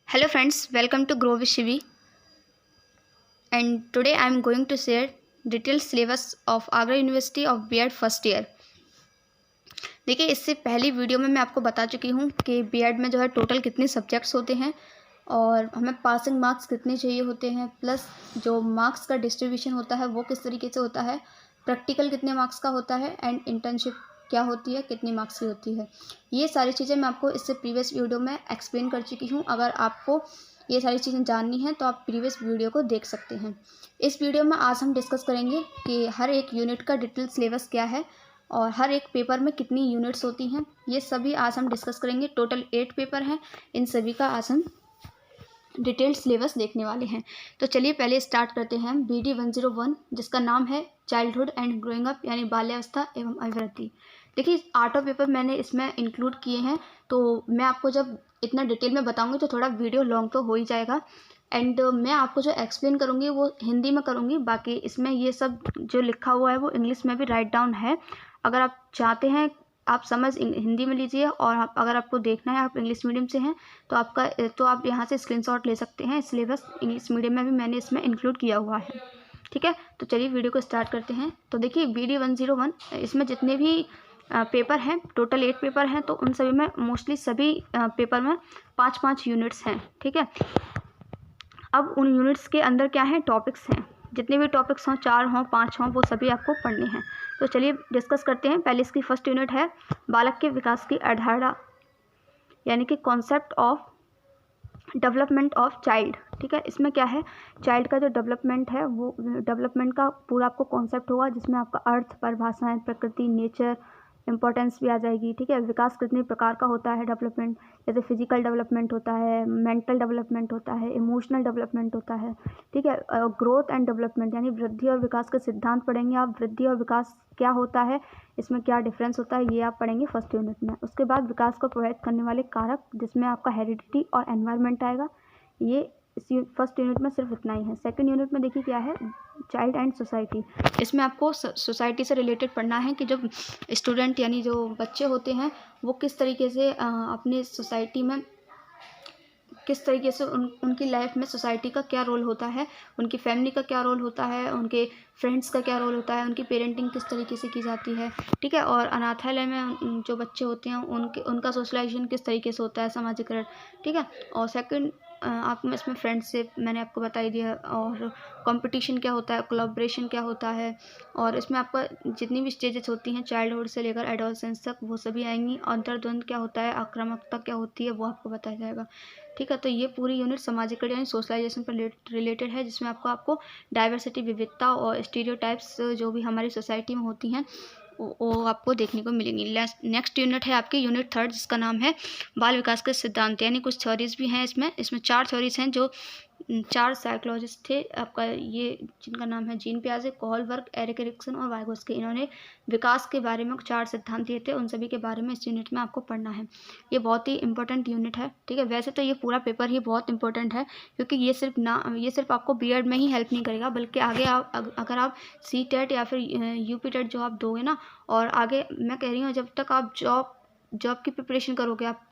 Hello friends, welcome to Grow with Shivi, and today I am going to share detailed syllabus of Agra University of B.Ed first year. देखिए, इससे पहली video में मैं आपको बता चुकी हूँ कि B.Ed में जो है टोटल कितने सब्जेक्ट्स होते हैं और हमें पासिंग मार्क्स कितने चाहिए होते हैं, प्लस जो मार्क्स का डिस्ट्रीब्यूशन होता है वो किस तरीके से होता है, प्रैक्टिकल कितने मार्क्स का होता है एंड इंटर्नशिप क्या होती है, कितनी मार्क्स की होती है। ये सारी चीज़ें मैं आपको इससे प्रीवियस वीडियो में एक्सप्लेन कर चुकी हूँ। अगर आपको ये सारी चीज़ें जाननी हैं तो आप प्रीवियस वीडियो को देख सकते हैं। इस वीडियो में आज हम डिस्कस करेंगे कि हर एक यूनिट का डिटेल सिलेबस क्या है और हर एक पेपर में कितनी यूनिट्स होती हैं, ये सभी आज हम डिस्कस करेंगे। टोटल 8 पेपर हैं, इन सभी का आज हम डिटेल्ड सिलेबस देखने वाले हैं। तो चलिए पहले स्टार्ट करते हैं हम BD 101, जिसका नाम है चाइल्डहुड एंड ग्रोइंग अप, यानी बाल्यावस्था एवं अभिवृद्धि। देखिए, 8 पेपर मैंने इसमें इंक्लूड किए हैं, तो मैं आपको जब इतना डिटेल में बताऊंगी तो थोड़ा वीडियो लॉन्ग तो हो ही जाएगा। एंड मैं आपको जो एक्सप्लेन करूँगी वो हिंदी में करूँगी, बाकी इसमें ये सब जो लिखा हुआ है वो इंग्लिश में भी राइट डाउन है। अगर आप चाहते हैं आप समझ हिंदी में लीजिए, और अगर आपको देखना है, आप इंग्लिश मीडियम से हैं तो आप यहाँ से स्क्रीनशॉट ले सकते हैं। सिलेबस इंग्लिश मीडियम में भी मैंने इसमें इंक्लूड किया हुआ है, ठीक है। तो चलिए वीडियो को स्टार्ट करते हैं। तो देखिए, BD 101 इसमें जितने भी पेपर हैं, टोटल 8 पेपर हैं, तो उन सभी में मोस्टली सभी पेपर में 5-5 यूनिट्स हैं, ठीक है। अब उन यूनिट्स के अंदर क्या है, टॉपिक्स हैं। जितने भी टॉपिक्स हों, 4 हों 5 हों, वो सभी आपको पढ़ने हैं। तो चलिए डिस्कस करते हैं। पहले इसकी फर्स्ट यूनिट है बालक के विकास की अवधारणा, यानी कि concept of development of child, ठीक है। इसमें क्या है, चाइल्ड का जो डेवलपमेंट है वो डेवलपमेंट का पूरा आपको कॉन्सेप्ट होगा, जिसमें आपका अर्थ, परिभाषाएं, प्रकृति, नेचर, इंपॉर्टेंस भी आ जाएगी, ठीक है। विकास कितने प्रकार का होता है डेवलपमेंट, जैसे फिजिकल डेवलपमेंट होता है, मेंटल डेवलपमेंट होता है, इमोशनल डेवलपमेंट होता है, ठीक है। ग्रोथ एंड डेवलपमेंट, यानी वृद्धि और विकास के सिद्धांत पढ़ेंगे आप। वृद्धि और विकास क्या होता है, इसमें क्या डिफरेंस होता है, ये आप पढ़ेंगे फर्स्ट यूनिट में। उसके बाद विकास को प्रभावित करने वाले कारक, जिसमें आपका हेरिडिटी और एनवायरनमेंट आएगा। ये इस फर्स्ट यूनिट में सिर्फ इतना ही है। सेकंड यूनिट में देखिए क्या है, चाइल्ड एंड सोसाइटी। इसमें आपको सोसाइटी से रिलेटेड पढ़ना है कि जो स्टूडेंट यानी जो बच्चे होते हैं वो किस तरीके से अपने सोसाइटी में, किस तरीके से उनकी लाइफ में सोसाइटी का क्या रोल होता है, उनकी फैमिली का क्या रोल होता है, उनके फ्रेंड्स का क्या रोल होता है, उनकी पेरेंटिंग किस तरीके से की जाती है, ठीक है। और अनाथालय में जो बच्चे होते हैं उनका सोशलाइजेशन किस तरीके से होता है, सामाजिकरण, ठीक है। और सेकंड आप में इसमें फ्रेंडशिप मैंने आपको बता ही दिया, और कंपटीशन क्या होता है, कोलैबोरेशन क्या होता है, और इसमें आपका जितनी भी स्टेजेस होती हैं चाइल्डहुड से लेकर एडोलसेंस तक वो सभी आएंगी। अंतर्द्वंद क्या होता है, आक्रामकता क्या होती है, वो आपको बताया जाएगा, ठीक है। तो ये पूरी यूनिट सामाजिकरण यानी सोशलाइजेशन पर रिलेटेड है, जिसमें आपको डाइवर्सिटी, विविधता और स्टीरियोटाइप्स जो भी हमारी सोसाइटी में होती हैं वो आपको देखने को मिलेंगी। नेक्स्ट यूनिट है आपकी यूनिट 3, जिसका नाम है बाल विकास के सिद्धांत, यानी कुछ थ्योरीज भी हैं इसमें 4 थ्योरीज हैं, जो 4 साइकोलॉजिस्ट थे आपका, ये जिनका नाम है जीन पियाजे, कोहलबर्ग, एरिक एरिक्सन और वाइगोस्की। इन्होंने विकास के बारे में 4 सिद्धांत दिए थे, उन सभी के बारे में इस यूनिट में आपको पढ़ना है। ये बहुत ही इंपॉर्टेंट यूनिट है, ठीक है। वैसे तो ये पूरा पेपर ही बहुत इंपॉर्टेंट है, क्योंकि ये सिर्फ आपको B.Ed में ही हेल्प नहीं करेगा, बल्कि आगे अगर आप CTET या फिर UP TET जो आप दोगे ना, और आगे मैं कह रही हूँ जब तक आप जॉब की प्रिपरेशन करोगे आप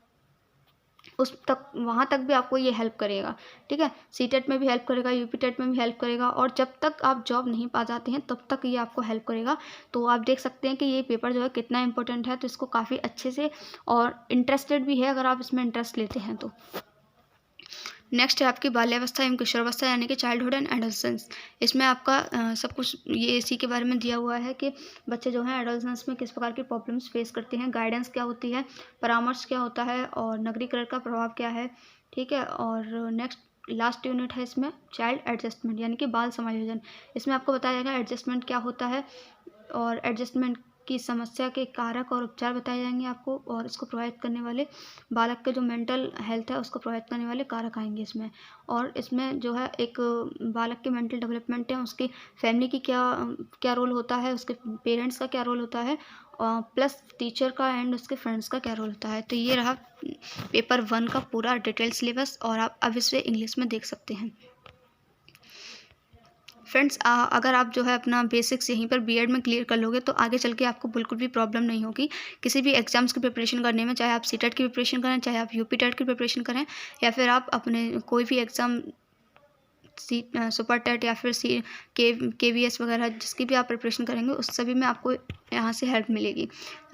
वहाँ तक भी आपको ये हेल्प करेगा, ठीक है। CTET में भी हेल्प करेगा, UP TET में भी हेल्प करेगा, और जब तक आप जॉब नहीं पा जाते हैं तब तक ये आपको हेल्प करेगा। तो आप देख सकते हैं कि ये पेपर जो है कितना इंपॉर्टेंट है, तो इसको काफ़ी अच्छे से और इंटरेस्टेड भी है अगर आप इसमें इंटरेस्ट लेते हैं तो। नेक्स्ट है आपकी बाल्यावस्था एवं किशोरावस्था, यानी कि चाइल्डहुड एंड एडोलसेंस। इसमें आपका सब कुछ ये इसी के बारे में दिया हुआ है कि बच्चे जो हैं एडोलसेंस में किस प्रकार की प्रॉब्लम्स फेस करते हैं, गाइडेंस क्या होती है, परामर्श क्या होता है, और नगरीकरण का प्रभाव क्या है, ठीक है। और नेक्स्ट लास्ट यूनिट है इसमें चाइल्ड एडजस्टमेंट, यानी कि बाल समायोजन। इसमें आपको बताया जाएगा एडजस्टमेंट क्या होता है, और एडजस्टमेंट की समस्या के कारक और उपचार बताए जाएंगे आपको, और इसको प्रभावित करने वाले बालक के जो मेंटल हेल्थ है उसको प्रभावित करने वाले कारक आएंगे इसमें। और इसमें जो है एक बालक के मेंटल डेवलपमेंट है, उसकी फैमिली की क्या रोल होता है, उसके पेरेंट्स का क्या रोल होता है, प्लस टीचर का एंड उसके फ्रेंड्स का क्या रोल होता है। तो ये रहा पेपर 1 का पूरा डिटेल सिलेबस, और आप अब इसे इंग्लिश में देख सकते हैं। फ्रेंड्स अगर आप जो है अपना बेसिक्स यहीं पर बीएड में क्लियर कर लोगे तो आगे चल के आपको बिल्कुल भी प्रॉब्लम नहीं होगी किसी भी एग्जाम्स की प्रिपरेशन करने में, चाहे आप सीटेट की प्रिपरेशन करें, चाहे आप यूपी टेट की प्रिपरेशन करें, या फिर आप अपने कोई भी एग्ज़ाम सुपर टेट या फिर KVS वगैरह जिसकी भी आप प्रिपरेशन करेंगे उस सभी में आपको यहाँ से हेल्प मिलेगी।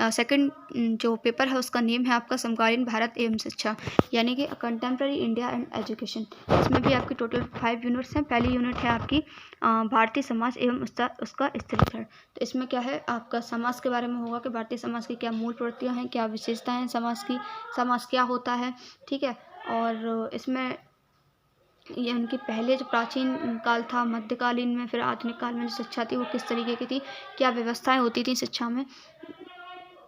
सेकंड जो पेपर है उसका नेम है आपका समकालीन भारत एवं शिक्षा, यानी कि कंटेम्प्रेरी इंडिया एंड एजुकेशन। इसमें भी आपकी टोटल 5 यूनिट्स हैं। पहली यूनिट है आपकी भारतीय समाज एवं उसका स्थिरीकरण। तो इसमें क्या है, आपका समाज के बारे में होगा कि भारतीय समाज की क्या मूल प्रवृत्तियाँ हैं, क्या विशेषताएँ हैं समाज की, समाज क्या होता है, ठीक है। और इसमें ये उनके पहले जो प्राचीन काल था, मध्यकालीन में, फिर आधुनिक काल में जो शिक्षा थी वो किस तरीके की थी, क्या व्यवस्थाएं होती थी शिक्षा में,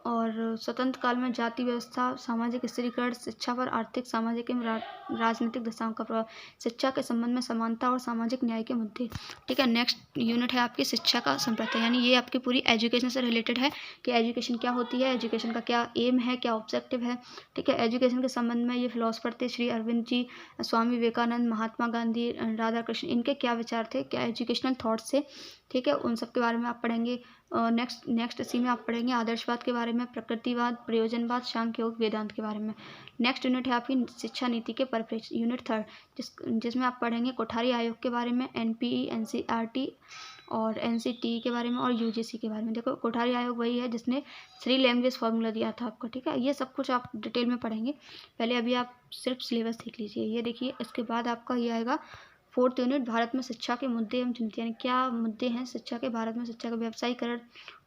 और स्वतंत्र काल में जाति व्यवस्था, सामाजिक स्थिरीकरण, शिक्षा पर आर्थिक, सामाजिक एवं राजनीतिक दशाओं का प्रभाव, शिक्षा के संबंध में समानता और सामाजिक न्याय के मुद्दे, ठीक है। नेक्स्ट यूनिट है आपकी शिक्षा का संप्रदाय, यानी ये आपकी पूरी एजुकेशन से रिलेटेड है कि एजुकेशन क्या होती है, एजुकेशन का क्या एम है, क्या ऑब्जेक्टिव है, ठीक है। एजुकेशन के संबंध में ये फिलोसफर थे श्री अरविंद जी, स्वामी विवेकानंद, महात्मा गांधी, राधा कृष्ण, इनके क्या विचार थे, क्या एजुकेशनल थॉट्स थे, ठीक है, उन सब के बारे में आप पढ़ेंगे। नेक्स्ट इसी में आप पढ़ेंगे आदर्शवाद के बारे में, प्रकृतिवाद, प्रयोजनवाद, सांख्य योग, वेदांत के बारे में। नेक्स्ट यूनिट है आपकी शिक्षा नीति के परिप्रेक्ष्य, यूनिट 3 जिसमें आप पढ़ेंगे कोठारी आयोग के बारे में, NPE, NCERT और NCTE के बारे में, और UGC के बारे में। देखो कोठारी आयोग वही है जिसने 3 लैंग्वेज फार्मूला दिया था आपको, ठीक है। ये सब कुछ आप डिटेल में पढ़ेंगे। पहले अभी आप सिर्फ सिलेबस देख लीजिए, ये देखिए। इसके बाद आपका ये आएगा 4th यूनिट, भारत में शिक्षा के मुद्दे एवं चुनौतियाँ, यानी क्या मुद्दे हैं शिक्षा के, भारत में शिक्षा का व्यवसायीकरण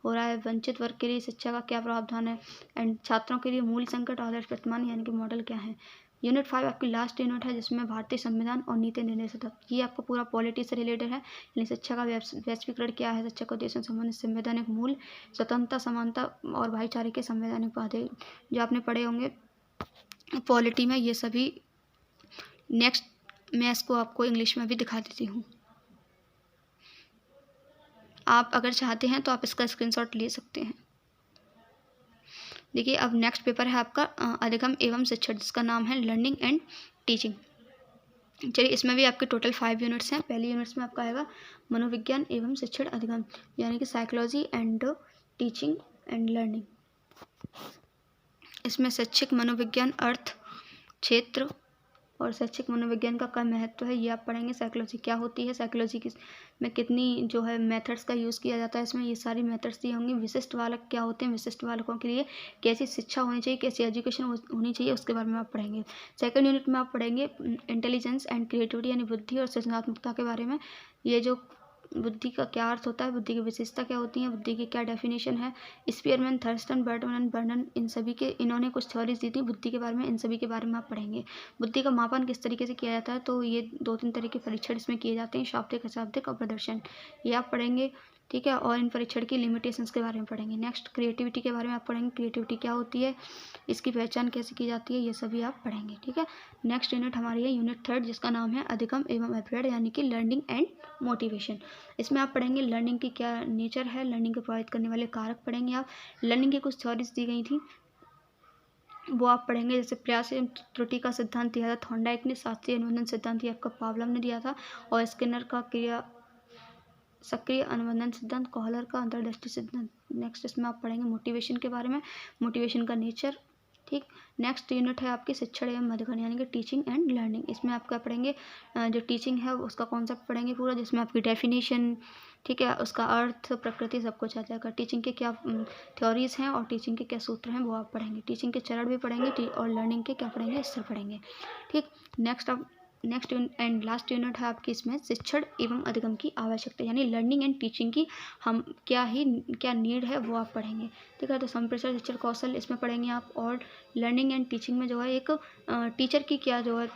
हो रहा है, वंचित वर्ग के लिए शिक्षा का क्या प्रावधान है, एंड छात्रों के लिए मूल संकट, आदर्श वर्तमान यानी कि मॉडल क्या है। यूनिट 5 आपकी लास्ट यूनिट है जिसमें भारतीय संविधान और नीति निर्णय सतह, ये आपका पूरा पॉलिटी से रिलेटेड है, यानी शिक्षा का वैश्वीकरण क्या है, शिक्षा को देशों से संबंधित संवैधानिक मूल, स्वतंत्रता, समानता और भाईचारे के संवैधानिक बातें जो आपने पढ़े होंगे पॉलिटी में, ये सभी। नेक्स्ट मैं इसको आपको इंग्लिश में भी दिखा देती हूँ, आप अगर चाहते हैं तो आप इसका स्क्रीनशॉट ले सकते हैं। देखिए अब नेक्स्ट पेपर है आपका अधिगम एवं शिक्षण, जिसका नाम है लर्निंग एंड टीचिंग। चलिए इसमें भी आपके टोटल 5 यूनिट्स हैं। पहली यूनिट्स में आपका आएगा मनोविज्ञान एवं शिक्षण अधिगम, यानी कि psychology and teaching and learning. इसमें शैक्षिक मनोविज्ञान, अर्थ, क्षेत्र और शैक्षिक मनोविज्ञान का क्या महत्व है ये आप पढ़ेंगे। साइकोलॉजी क्या होती है, साइकोलॉजी में कितनी जो है मेथड्स का यूज़ किया जाता है, इसमें ये सारी मेथड्स दी होंगी। विशिष्ट बालक क्या होते हैं, विशिष्ट बालकों के लिए कैसी शिक्षा होनी चाहिए, कैसी एजुकेशन होनी चाहिए, उसके बारे में आप पढ़ेंगे। सेकंड यूनिट में आप पढ़ेंगे इंटेलिजेंस एंड क्रिएटिविटी, यानी बुद्धि और सृजनात्मकता के बारे में। ये जो बुद्धि का क्या अर्थ होता है, बुद्धि की विशेषता क्या होती है, बुद्धि की क्या डेफिनेशन है। स्पीयरमैन, थर्स्टन, बर्टन, इन सभी के इन्होंने कुछ थ्योरीज दी थी बुद्धि के बारे में, इन सभी के बारे में आप पढ़ेंगे। बुद्धि का मापन किस तरीके से किया जाता है, तो ये 2-3 तरह के परीक्षण इसमें किए जाते हैं, शाब्दिक, अशाब्दिक और प्रदर्शन, ये आप पढ़ेंगे, ठीक है। और इन परीक्षण की लिमिटेशंस के बारे में पढ़ेंगे। नेक्स्ट क्रिएटिविटी के बारे में आप पढ़ेंगे, क्रिएटिविटी क्या होती है, इसकी पहचान कैसे की जाती है, ये सभी आप पढ़ेंगे, ठीक है। नेक्स्ट यूनिट हमारी है यूनिट 3 जिसका नाम है अधिगम एवं अप्रेड, यानी कि लर्निंग एंड मोटिवेशन। इसमें आप पढ़ेंगे लर्निंग की क्या नेचर है, लर्निंग को प्रभावित करने वाले कारक पढ़ेंगे आप। लर्निंग की कुछ थ्योरीज दी गई थी वो आप पढ़ेंगे, जैसे प्रयास एवं त्रुटि का सिद्धांत दिया था थॉर्नडाइक ने, शास्त्रीय अनुबंधन सिद्धांत ये आपका पावलम ने दिया था, और स्किनर का सक्रिय अनुबंधन सिद्धांत, कॉहलर का अंतर्दृष्टि सिद्धांत। नेक्स्ट इसमें आप पढ़ेंगे मोटिवेशन के बारे में, मोटिवेशन का नेचर, ठीक। नेक्स्ट यूनिट है आपकी शिक्षण एवं अधिगम, यानी कि टीचिंग एंड लर्निंग। इसमें आप क्या पढ़ेंगे, जो टीचिंग है उसका कॉन्सेप्ट पढ़ेंगे पूरा, जिसमें आपकी डेफिनेशन, ठीक है, उसका अर्थ, प्रकृति, सब कुछ आ जाएगा। टीचिंग के क्या थ्योरीज हैं और टीचिंग के क्या सूत्र हैं वो आप पढ़ेंगे। टीचिंग के चरण भी पढ़ेंगे और लर्निंग के क्या पढ़ेंगे, स्तर पढ़ेंगे, ठीक। नेक्स्ट एंड लास्ट यूनिट है आपकी इसमें शिक्षण एवं अधिगम की आवश्यकता, यानी लर्निंग एंड टीचिंग की हम क्या नीड है वो आप पढ़ेंगे, ठीक है। तो संप्रेषण शिक्षण कौशल इसमें पढ़ेंगे आप, और लर्निंग एंड टीचिंग में जो है एक टीचर की क्या जो है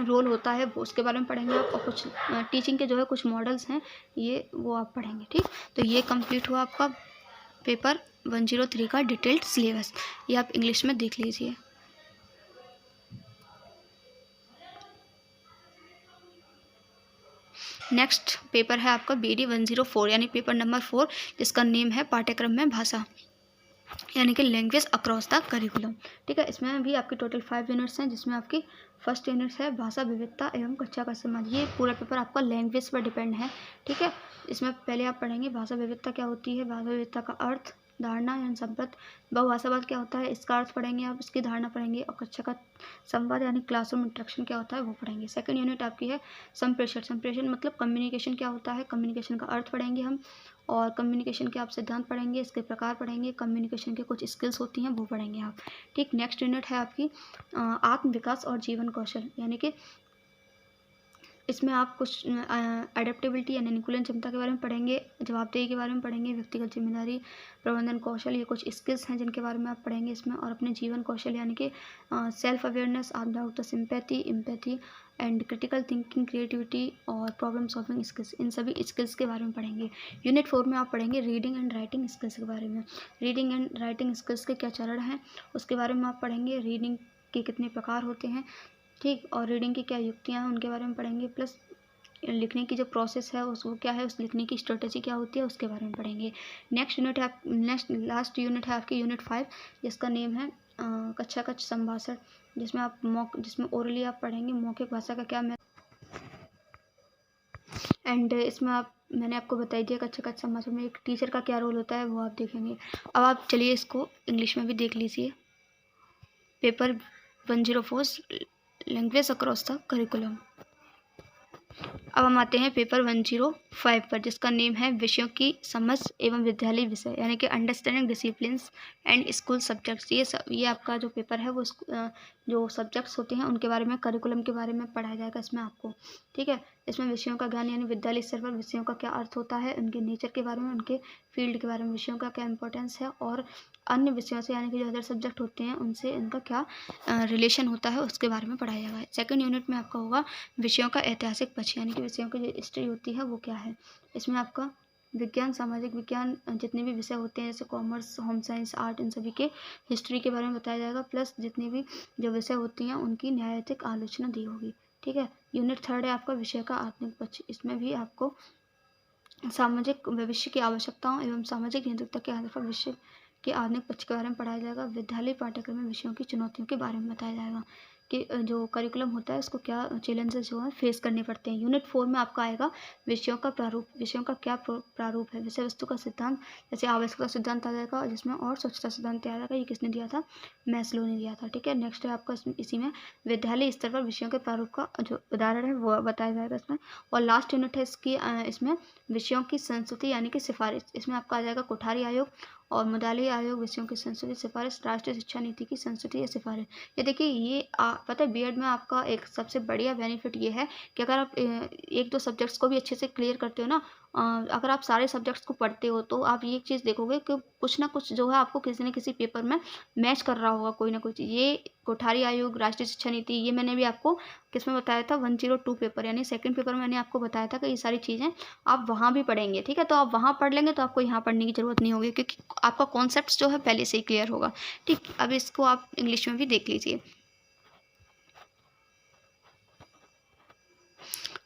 रोल होता है वो उसके बारे में पढ़ेंगे आप, और कुछ टीचिंग के जो है कुछ मॉडल्स हैं ये वो आप पढ़ेंगे, ठीक। तो ये कंप्लीट हुआ आपका पेपर 103 का डिटेल्ड सिलेबस, ये आप इंग्लिश में देख लीजिए। नेक्स्ट पेपर है आपका BD 104, यानी पेपर नंबर 4, जिसका नेम है पाठ्यक्रम में भाषा। यानी कि लैंग्वेज अक्रॉस द करिकुलम। ठीक है, इसमें भी आपके टोटल 5 यूनिट्स हैं, जिसमें आपकी फर्स्ट यूनिट है भाषा विविधता एवं कक्षा का समाज। ये पूरा पेपर आपका लैंग्वेज पर डिपेंड है। ठीक है, इसमें पहले आप पढ़ेंगे भाषा विविधता क्या होती है, भाषा विविधता का अर्थ, धारणा यानी संपद, बहुभाषावाद क्या होता है इसका अर्थ पढ़ेंगे आप, इसकी धारणा पढ़ेंगे, और कक्षा का संवाद यानी क्लासरूम इंटरेक्शन क्या होता है वो पढ़ेंगे। सेकंड यूनिट आपकी है संप्रेषण। संप्रेषण मतलब कम्युनिकेशन क्या होता है, कम्युनिकेशन का अर्थ पढ़ेंगे हम, और कम्युनिकेशन के आप सिद्धांत पढ़ेंगे, इसके प्रकार पढ़ेंगे, कम्युनिकेशन के कुछ स्किल्स होती हैं वो पढ़ेंगे आप। ठीक, नेक्स्ट यूनिट है आपकी आत्म विकास और जीवन कौशल, यानी कि इसमें आप कुछ एडेप्टेबिलिटी यानी अनुकूलन क्षमता के बारे में पढ़ेंगे, जवाबदेही के बारे में पढ़ेंगे, व्यक्तिगत जिम्मेदारी, प्रबंधन कौशल, ये कुछ स्किल्स हैं जिनके बारे में आप पढ़ेंगे इसमें। और अपने जीवन कौशल यानी कि सेल्फ अवेयरनेस, आत्मजागरूकता, sympathy, empathy and critical thinking, creativity और प्रॉब्लम सॉल्विंग स्किल्स, इन सभी स्किल्स के बारे में पढ़ेंगे। यूनिट 4 में आप पढ़ेंगे रीडिंग एंड राइटिंग स्किल्स के बारे में। रीडिंग एंड राइटिंग स्किल्स के क्या चरण हैं उसके बारे में आप पढ़ेंगे, रीडिंग के कितने प्रकार होते हैं, ठीक, और रीडिंग की क्या युक्तियाँ हैं उनके बारे में पढ़ेंगे, प्लस लिखने की जो प्रोसेस है उसको क्या है, उस लिखने की स्ट्रेटेजी क्या होती है उसके बारे में पढ़ेंगे। नेक्स्ट यूनिट है नेक्स्ट लास्ट यूनिट है आपकी यूनिट 5, जिसका नेम है कक्षा का संभाषण, जिसमें आप जिसमें ओरली आप पढ़ेंगे मौखिक भाषा का क्या एंड इसमें मैंने आपको बताई दिया कक्षा का संभाषण में एक टीचर का क्या रोल होता है वो आप देखेंगे। अब आप चलिए इसको इंग्लिश में भी देख लीजिए। Paper 104 language across the curriculum. अब हम आते हैं पेपर 105 पर, जिसका नेम है विषयों की समझ एवं विद्यालय विषय, यानी कि understanding disciplines and school subjects. ये आपका जो पेपर है वो जो सब्जेक्ट्स होते हैं उनके बारे में, करिकुलम के बारे में पढ़ाया जाएगा इसमें आपको। ठीक है, इसमें विषयों का ज्ञान यानी विद्यालय स्तर पर विषयों का क्या अर्थ होता है, उनके नेचर के बारे में, उनके फील्ड के बारे में, विषयों का क्या इंपॉर्टेंस है, और अन्य विषयों से यानी कि जो अदर सब्जेक्ट होते हैं उनसे इनका क्या रिलेशन होता है उसके बारे में पढ़ाया जाएगा। सेकंड यूनिट में आपका होगा विषयों का ऐतिहासिक पक्ष, यानी कि विषयों की जो हिस्ट्री होती है वो क्या है। इसमें आपका विज्ञान, सामाजिक विज्ञान, जितने भी विषय होते हैं जैसे कॉमर्स, होम साइंस, आर्ट, इन सभी के हिस्ट्री के बारे में बताया जाएगा, प्लस जितनी भी जो विषय होती हैं उनकी न्यायाधिक आलोचना दी होगी। ठीक है, यूनिट 3 है आपका विषय का आत्मिक पक्ष। इसमें भी आपको सामाजिक भविष्य की आवश्यकताओं एवं सामाजिक नियंत्रितता के आधार पर विषय के आधुनिक पक्ष के बारे में पढ़ाया जाएगा। विद्यालय पाठ्यक्रम में विषयों की चुनौतियों के बारे में बताया जाएगा कि जो करिकुलम होता है उसको क्या चैलेंजेस जो है फेस करने पड़ते हैं। यूनिट 4 में आपका आएगा विषयों का प्रारूप। विषयों का क्या प्रारूप है, विषय वस्तु का सिद्धांत, जैसे आवश्यकता सिद्धांत आ जाएगा जिसमें, और स्वच्छता सिद्धांत आ जाएगा। ये किसने दिया था, मैस्लो ने दिया था। ठीक है, नेक्स्ट है आपका इसी में विद्यालय स्तर पर विषयों के प्रारूप का जो उदाहरण है वो बताया जाएगा इसमें। और लास्ट यूनिट है इसकी इसमें विषयों की संस्तुति यानी कि सिफारिश। इसमें आपका आ जाएगा कोठारी आयोग और मुदाली आयोग, विषयों की संस्तुति सिफारिश, राष्ट्रीय शिक्षा नीति की संस्तुति या सिफारिश। ये देखिए ये पता है बीएड में आपका एक सबसे बढ़िया बेनिफिट ये है कि अगर आप एक दो सब्जेक्ट्स को भी अच्छे से क्लियर करते हो ना, अगर आप सारे सब्जेक्ट्स को पढ़ते हो तो आप ये चीज़ देखोगे कि कुछ ना कुछ जो है आपको किसी न किसी पेपर में मैच कर रहा होगा कोई ना कोई चीज़। ये कोठारी आयोग, राष्ट्रीय शिक्षा नीति, ये मैंने भी आपको किसमें बताया था 102 पेपर यानी सेकंड पेपर में मैंने आपको बताया था कि ये सारी चीज़ें आप वहाँ भी पढ़ेंगे। ठीक है, तो आप वहाँ पढ़ लेंगे तो आपको यहाँ पढ़ने की ज़रूरत नहीं होगी क्योंकि आपका कॉन्सेप्ट जो है पहले से ही क्लियर होगा। ठीक, अब इसको आप इंग्लिश में भी देख लीजिए।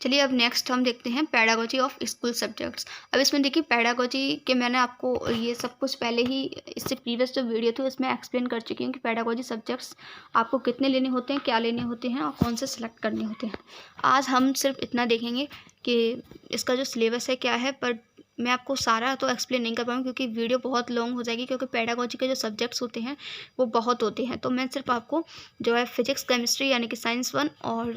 चलिए अब नेक्स्ट हम देखते हैं पैडागोजी ऑफ स्कूल सब्जेक्ट्स। अब इसमें देखिए पैडागोजी के मैंने आपको ये सब कुछ पहले ही इससे प्रीवियस जो वीडियो थी उसमें एक्सप्लेन कर चुकी हूँ कि पैडागोजी सब्जेक्ट्स आपको कितने लेने होते हैं, क्या लेने होते हैं और कौन से सिलेक्ट करने होते हैं। आज हम सिर्फ इतना देखेंगे कि इसका जो सिलेबस है क्या है, पर मैं आपको सारा तो एक्सप्लेन नहीं कर पाऊँगी क्योंकि वीडियो बहुत लॉन्ग हो जाएगी, क्योंकि पैडागोजी के जो सब्जेक्ट्स होते हैं वो बहुत होते हैं। तो मैं सिर्फ आपको जो है फिजिक्स, केमिस्ट्री यानी कि साइंस 1 और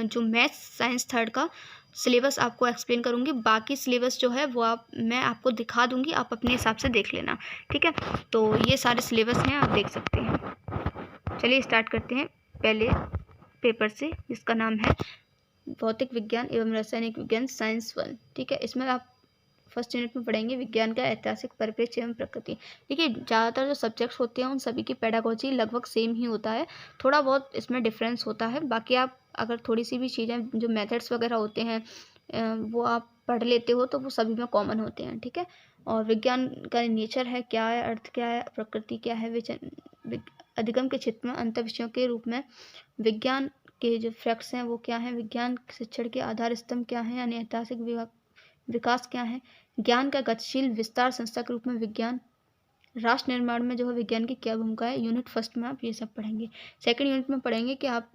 जो मैथ्स साइंस 3 का सिलेबस आपको एक्सप्लेन करूँगी। बाकी सिलेबस जो है वो मैं आपको दिखा दूँगी, आप अपने हिसाब से देख लेना। ठीक है, तो ये सारे सिलेबस हैं, आप देख सकते हैं। चलिए स्टार्ट करते हैं पहले पेपर से, जिसका नाम है भौतिक विज्ञान एवं रासायनिक विज्ञान साइंस 1। ठीक है, इसमें आप फर्स्ट यूनिट में पढ़ेंगे विज्ञान का ऐतिहासिक परिप्रेक्ष्य एवं प्रकृति। देखिए ज़्यादातर जो सब्जेक्ट्स होते हैं उन सभी की पेडागोजी लगभग सेम ही होता है, थोड़ा बहुत इसमें डिफरेंस होता है। बाकी आप अगर थोड़ी सी भी चीज़ें जो मेथड्स वगैरह होते हैं वो आप पढ़ लेते हो तो वो सभी में कॉमन होते हैं। ठीक है, और विज्ञान का नेचर है क्या है, अर्थ क्या है, प्रकृति क्या है, अधिगम के क्षेत्र में अंतर विषयों के रूप में विज्ञान के जो फैक्ट्स हैं वो क्या हैं, विज्ञान शिक्षण के आधार स्तंभ क्या हैं यानी ऐतिहासिक विकास क्या है, ज्ञान का गतिशील विस्तार संस्था के रूप में विज्ञान, राष्ट्र निर्माण में जो है विज्ञान की क्या भूमिका है, यूनिट फर्स्ट में आप ये सब पढ़ेंगे। सेकंड यूनिट में पढ़ेंगे कि आप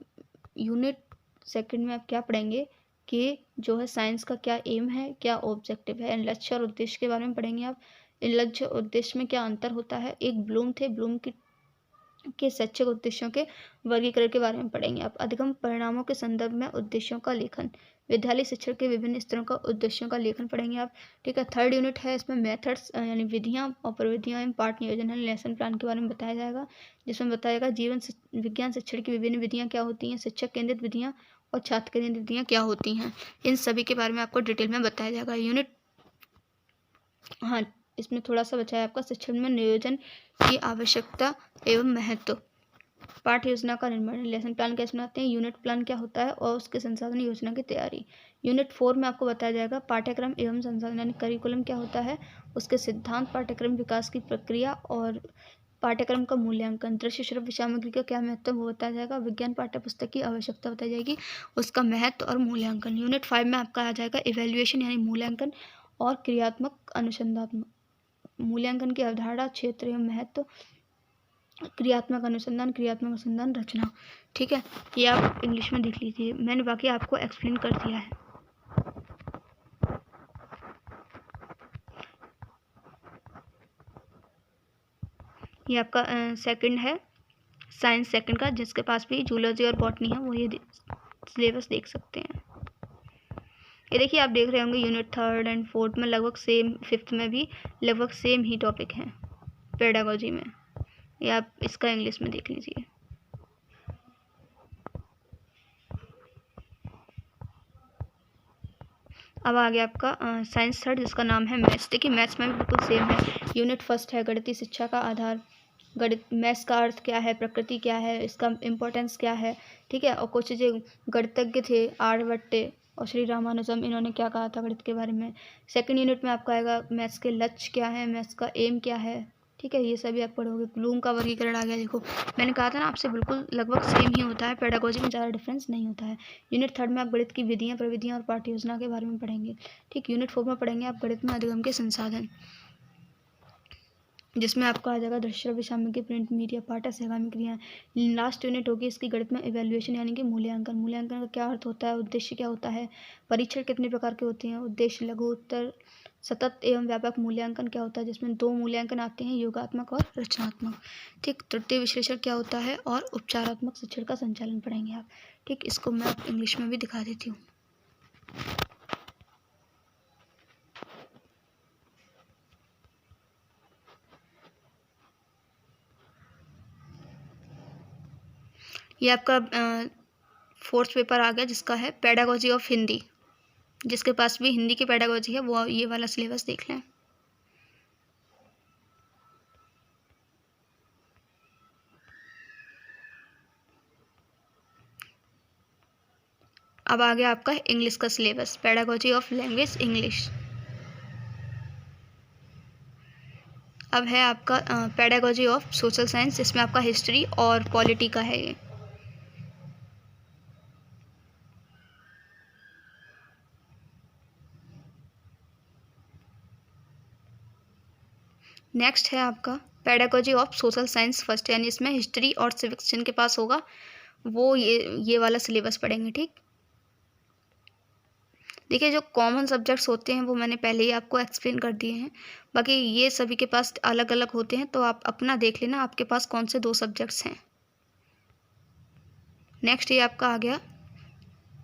यूनिट सेकंड में आप क्या पढ़ेंगे कि जो है साइंस का क्या एम है, क्या ऑब्जेक्टिव है, लक्ष्य और उद्देश्य के बारे में पढ़ेंगे आप। इन लक्ष्य और उद्देश्य में क्या अंतर होता है। एक ब्लूम थे, ब्लूम के शैक्षिक उद्देश्यों के वर्गीकरण के बारे में पढ़ेंगे आप। अधिगम परिणामों के संदर्भ में उद्देश्यों का लेखन, विद्यालय शिक्षण के विभिन्न स्तरों का उद्देश्यों का लेखन पढ़ेंगे आप। ठीक है, थर्ड यूनिट है, इसमें मेथड्स यानी विधियां और प्रविधियां एवं पाठ नियोजन है, लेसन प्लान के बारे में बताया जाएगा, जिसमें बताया जाएगा जीवन विज्ञान शिक्षण की विभिन्न विधियां क्या होती हैं, शिक्षक केंद्रित विधियां और छात्र केंद्रित विधियां क्या होती हैं, इन सभी के बारे में आपको डिटेल में बताया जाएगा। यूनिट हाँ, इसमें थोड़ा सा बचा है आपका शिक्षण में नियोजन की आवश्यकता एवं महत्व, पाठ्य योजना का निर्माण, लेसन प्लान कैसे बनाते हैं, यूनिट प्लान क्या होता है और उसके संसाधन योजना की तैयारी। यूनिट 4 में आपको बताया जाएगा पाठ्यक्रम एवं संसाधन यानी करिकुलम क्या होता है, उसके सिद्धांत, पाठ्यक्रम विकास की प्रक्रिया और पाठ्यक्रम का मूल्यांकन, दृश्य श्रव्य सामग्री का क्या महत्व वो बताया जाएगा, विज्ञान पाठ्य पुस्तक की आवश्यकता बताई जाएगी, उसका महत्व और मूल्यांकन। यूनिट 5 में आपका आ जाएगा इवेल्युएशन यानी मूल्यांकन और क्रियात्मक अनुसंधान, मूल्यांकन की अवधारणा, क्षेत्र एवं महत्व, क्रियात्मक अनुसंधान रचना। ठीक है, ये आप इंग्लिश में देख लीजिए, मैंने बाकी आपको एक्सप्लेन कर दिया है। ये आपका सेकंड है, साइंस सेकंड का, जिसके पास भी जूलॉजी और बॉटनी है वो ये सिलेबस देख सकते हैं। ये देखिए आप देख रहे होंगे यूनिट थर्ड एंड फोर्थ में लगभग सेम, फिफ्थ में भी लगभग सेम ही टॉपिक हैं पेडागोजी में, ये आप इसका इंग्लिश में देख लीजिए। अब आ गया आपका साइंस थर्ड, जिसका नाम है मैथ्स। देखिए मैथ्स में भी बिल्कुल सेम है। यूनिट फर्स्ट है गणितीय शिक्षा का आधार, गणित मैथ्स का अर्थ क्या है, प्रकृति क्या है, इसका इम्पोर्टेंस क्या है। ठीक है, और कुछ जो गणितज्ञ थे आर्यभट्ट और श्री रामानुजम, इन्होंने क्या कहा था गणित के बारे में। सेकंड यूनिट में आपका आएगा मैथ्स के लक्ष्य क्या है, मैथ्स का एम क्या है। ठीक है, ये सभी आप पढ़ोगे। ब्लूम का वर्गीकरण आ गया, देखो मैंने कहा था ना आपसे बिल्कुल लगभग सेम ही होता है, पेडागोजी में ज़्यादा डिफरेंस नहीं होता है। यूनिट थर्ड में आप गणित की विधियाँ, प्रविधियाँ और पाठ्य योजना के बारे में पढ़ेंगे। ठीक, यूनिट 4 में पढ़ेंगे आप गणित में अधिगम के संसाधन, जिसमें आपको आ जाएगा दृश्य श्रव्य सामग्री, प्रिंट मीडिया, पाठ्य सहगामी क्रियाएं। लास्ट यूनिट होगी इसकी गणित में इवेल्युएशन यानी कि मूल्यांकन, मूल्यांकन का क्या अर्थ होता है, उद्देश्य क्या होता है, परीक्षण कितने प्रकार के होते हैं, उद्देश्य, लघु उत्तर, सतत एवं व्यापक मूल्यांकन क्या होता है, जिसमें 2 मूल्यांकन आते हैं, योगात्मक और रचनात्मक। ठीक, तृतीय विश्लेषण क्या होता है और उपचारात्मक शिक्षण का संचालन पढ़ेंगे आप। ठीक, इसको मैं आप इंग्लिश में भी दिखा देती हूँ। ये आपका फोर्थ पेपर आ गया, जिसका है पेडागोजी ऑफ हिंदी। जिसके पास भी हिंदी की पेडागोजी है वो ये वाला सिलेबस देख लें। अब आ गया आपका इंग्लिश का syllabus, pedagogy of language English. अब है आपका पेडागोजी ऑफ सोशल साइंस, इसमें आपका हिस्ट्री और पॉलिटी का है ये। नेक्स्ट है आपका pedagogy of social science first, यानी इसमें हिस्ट्री और सिविक्स जिनके पास होगा वो ये वाला सिलेबस पढ़ेंगे। ठीक, देखिए जो कॉमन सब्जेक्ट्स होते हैं वो मैंने पहले ही आपको एक्सप्लेन कर दिए हैं, बाकी ये सभी के पास अलग अलग होते हैं, तो आप अपना देख लेना आपके पास कौन से 2 सब्जेक्ट्स हैं। नेक्स्ट ये आपका आ गया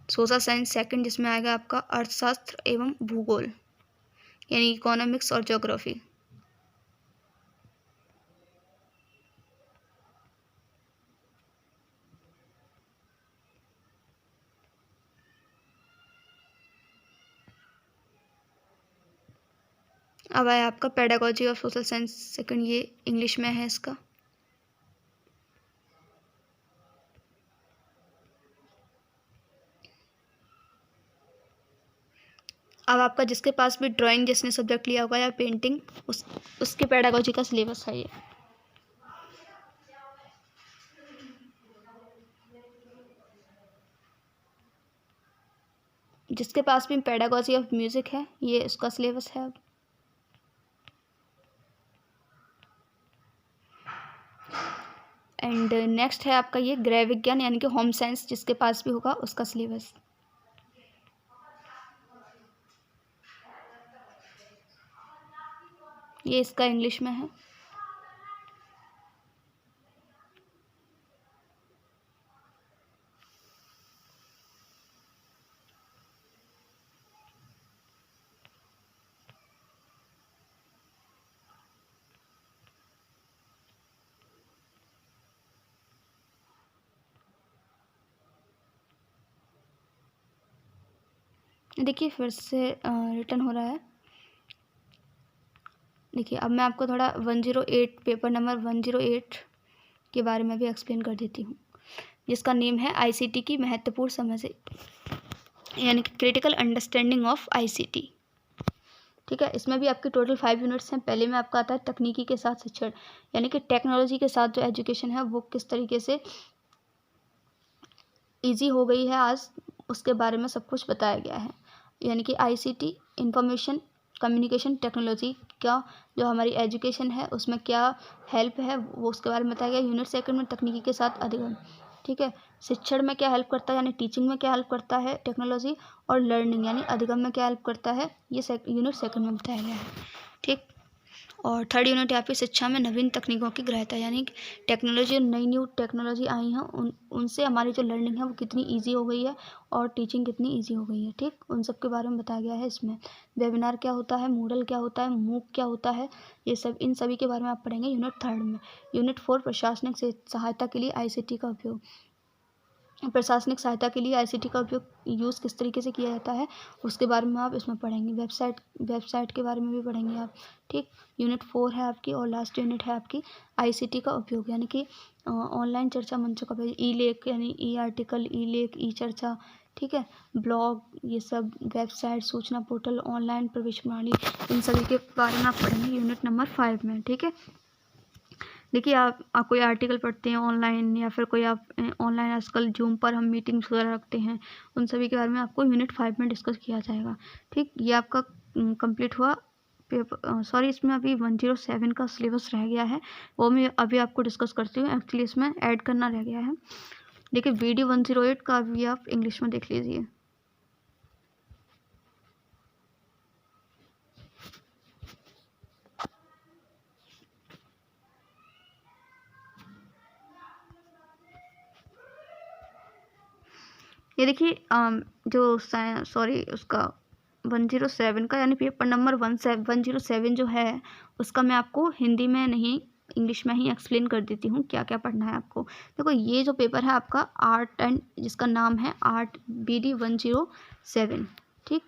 सोशल साइंस सेकंड, जिसमें आएगा आपका अर्थशास्त्र एवं भूगोल यानी इकोनॉमिक्स और ज्योग्राफी। अब आया आपका pedagogy of social science second, ये इंग्लिश में है इसका। अब आपका जिसके पास भी ड्राइंग जिसने सब्जेक्ट लिया होगा या पेंटिंग, उसके पेडागोजी का सिलेबस है ये। जिसके पास भी पेडागोजी ऑफ म्यूज़िक है ये उसका सिलेबस है। अब एंड नेक्स्ट है आपका ये गृह विज्ञान यानी कि होम साइंस, जिसके पास भी होगा उसका सिलेबस। ये इसका इंग्लिश में है। देखिए फिर से रिटर्न हो रहा है। देखिए अब मैं आपको थोड़ा 108 पेपर नंबर 108 के बारे में भी एक्सप्लेन कर देती हूँ, जिसका नेम है आईसीटी की महत्वपूर्ण समझ, यानी कि क्रिटिकल अंडरस्टैंडिंग ऑफ आईसीटी। ठीक है, इसमें भी आपके टोटल 5 यूनिट्स हैं। पहले में आपका आता है तकनीकी के साथ शिक्षण, यानी कि टेक्नोलॉजी के साथ जो एजुकेशन है वो किस तरीके से ईजी हो गई है आज, उसके बारे में सब कुछ बताया गया है। यानी कि आईसीटी इंफॉर्मेशन कम्युनिकेशन टेक्नोलॉजी का जो हमारी एजुकेशन है उसमें क्या हेल्प है वो उसके बारे में बताया गया। यूनिट सेकंड में तकनीकी के साथ अधिगम। ठीक है, शिक्षण में क्या हेल्प करता है यानी टीचिंग में क्या हेल्प करता है टेक्नोलॉजी, और लर्निंग यानी अधिगम में क्या हेल्प करता है, ये यूनिट सेकंड में बताया गया है। ठीक, और थर्ड यूनिट यहाँ पे शिक्षा में नवीन तकनीकों की गृहता, यानी टेक्नोलॉजी, नई न्यू टेक्नोलॉजी आई हैं उनसे हमारी जो लर्निंग है वो कितनी इजी हो गई है और टीचिंग कितनी इजी हो गई है। ठीक, उन सब के बारे में बताया गया है इसमें। वेबिनार क्या होता है, मूडल क्या होता है, मूक क्या होता है, ये सब इन सभी के बारे में आप पढ़ेंगे यूनिट थर्ड में। यूनिट 4 प्रशासनिक सहायता के लिए आईसीटी का उपयोग। प्रशासनिक सहायता के लिए आईसीटी का उपयोग यूज़ किस तरीके से किया जाता है उसके बारे में आप इसमें पढ़ेंगे। वेबसाइट के बारे में भी पढ़ेंगे आप। ठीक, यूनिट 4 है आपकी और लास्ट यूनिट है आपकी आईसीटी का उपयोग, यानी कि ऑनलाइन चर्चा मंचों का उपयोग, ई लेख यानी ई आर्टिकल, ई लेख, ई चर्चा, ठीक है, ब्लॉग, ये सब, वेबसाइट, सूचना पोर्टल, ऑनलाइन प्रवेश प्रणाली, इन सभी के बारे में आप पढ़ेंगे यूनिट नंबर 5 में। ठीक है, देखिए आप कोई आर्टिकल पढ़ते हैं ऑनलाइन, या फिर कोई आप ऑनलाइन आजकल जूम पर हम मीटिंग्स वगैरह रखते हैं, उन सभी के बारे में आपको यूनिट 5 में डिस्कस किया जाएगा। ठीक, ये आपका कंप्लीट हुआ पेपर। सॉरी, इसमें अभी 107 का सिलेबस रह गया है, वो मैं अभी आपको डिस्कस करती हूँ। एक्चुअली इसमें ऐड करना रह गया है। देखिए वीडियो 108 का भी आप इंग्लिश में देख लीजिए। ये देखिए जो सॉरी उसका 107 का यानी पेपर नंबर 107 जो है उसका मैं आपको हिंदी में नहीं इंग्लिश में ही एक्सप्लेन कर देती हूँ क्या क्या पढ़ना है आपको। देखो ये जो पेपर है आपका आर्ट एंड, जिसका नाम है आर्ट BD 107। ठीक,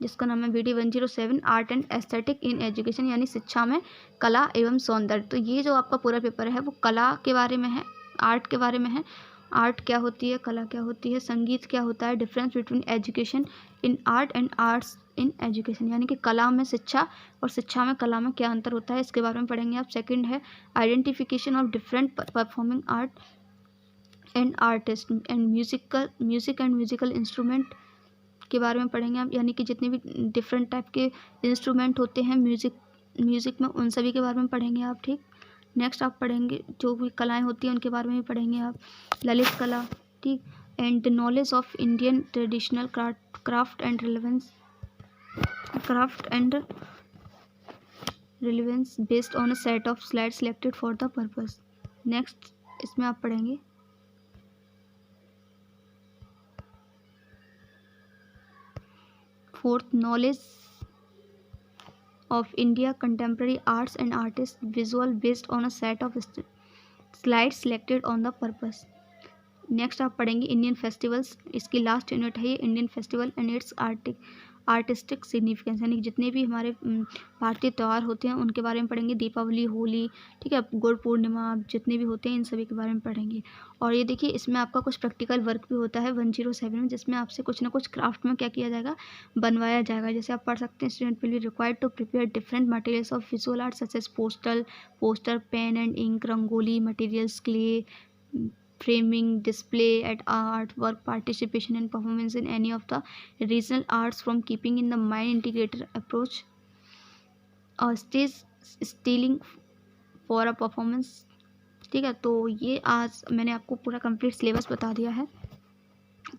जिसका नाम है BD 107 art and aesthetic in education, यानी शिक्षा में कला एवं सौंदर्य। तो ये जो आपका पूरा पेपर है वो कला के बारे में है, आर्ट के बारे में है। आर्ट क्या होती है, कला क्या होती है, संगीत क्या होता है, difference between education in art and arts in education, यानी कि कला में शिक्षा और शिक्षा में कला में क्या अंतर होता है, इसके बारे में पढ़ेंगे आप। सेकंड है identification of different performing art and artist and music and musical instrument के बारे में पढ़ेंगे आप, यानी कि जितने भी डिफरेंट टाइप के इंस्ट्रूमेंट होते हैं म्यूज़िक में, उन सभी के बारे में पढ़ेंगे आप। ठीक, नेक्स्ट आप पढ़ेंगे जो भी कलाएं होती हैं उनके बारे में भी पढ़ेंगे आप, ललित कला। ठीक, and knowledge of Indian traditional craft and relevance based on a set of slide selected for the purpose. Next इसमें आप पढ़ेंगे fourth, knowledge of India contemporary arts and artists visual based on a set of slides selected on the purpose। Next आप पढ़ेंगे Indian festivals, इसकी last unit है ये, Indian festival and it's artistic significance, यानी जितने भी हमारे भारतीय त्यौहार होते हैं उनके बारे में पढ़ेंगे, दीपावली, होली, ठीक है, गुरु पूर्णिमा, जितने भी होते हैं इन सभी के बारे में पढ़ेंगे। और ये देखिए इसमें आपका कुछ प्रैक्टिकल वर्क भी होता है 107 में, जिसमें आपसे कुछ ना कुछ क्राफ्ट में क्या किया जाएगा, बनवाया जाएगा। जैसे आप पढ़ सकते हैं student will be required to prepare different materials of visual art such as poster, pen and ink, rangoli materials, clay, framing, display at art, work, participation and performance in any of the regional arts from keeping in the mind integrated approach, stage styling for a performance, ठीक है, तो ये आज मैंने आपको पूरा complete syllabus बता दिया है।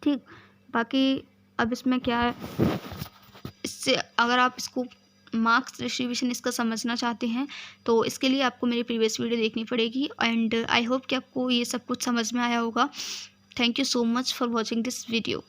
ठीक, बाकी अब इसमें क्या है, इससे अगर आप इसको मार्क्स डिस्ट्रीब्यूशन इसका समझना चाहते हैं तो इसके लिए आपको मेरी प्रीवियस वीडियो देखनी पड़ेगी। एंड आई होप कि आपको ये सब कुछ समझ में आया होगा। Thank you so much for watching this video.